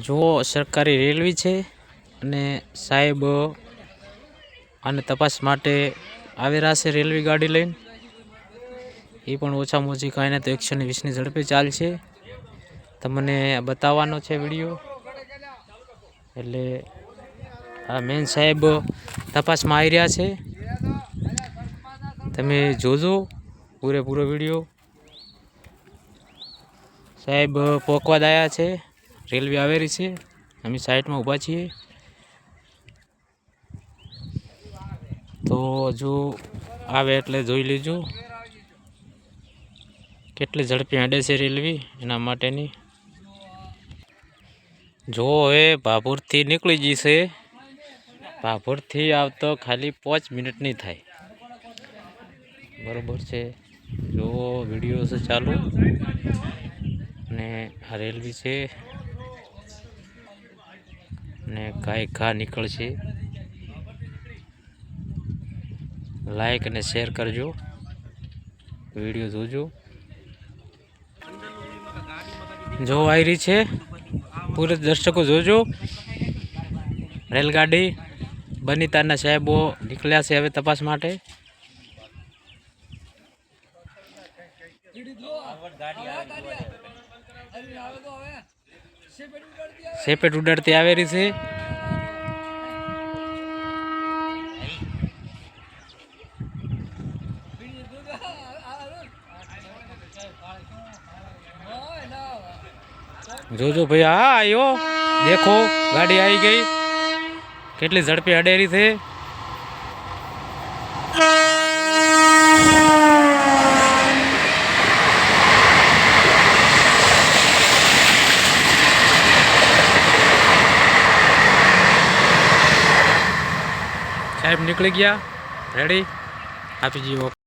જો સરકારી રેલવે છે અને સાહેબ આને તપાસ માટે આવેલા છે રેલવે ગાડી લઈને. એ પણ ઓછામાં ઓછી કાંઈ નહીં તો 120ની ઝડપે ચાલશે. તમને બતાવવાનો છે વિડીયો. એટલે આ મેન સાહેબ તપાસમાં આવી રહ્યા છે. તમે જોજો પૂરેપૂરો વિડીયો. સાહેબ પોકવા આવ્યા છે. રેલવે આવેલી છે. અમે સાઈડમાં ઊભા છીએ. તો જો આવે એટલે જોઈ લેજો કેટલી ઝડપી હાડે છે રેલવે એના માટેની. જો હવે ભાભોરથી નીકળી જશે. ભાભોરથી આવતો ખાલી 5 મિનિટની થાય. બરોબર છે. જો વિડીયો છે ચાલુ ને આ રેલવે છે ને ગાય ઘા નીકળશે. લાઈક અને શેર કરજો, વિડીયો જોજો. જો આવી રહી છે, પૂરે દર્શકો જોજો. રેલગાડી બનીતાના સાહેબો નીકળ્યા છે હવે તપાસ માટે. સેપેટ ઉડાડતી આવેલી છે. જોજો ભાઈ, હા આવ્યો. દેખો ગાડી આવી ગઈ. કેટલી ઝડપી અડેરી છે. સાહેબ નીકળી ગયા. રેડી આપી જઈએ.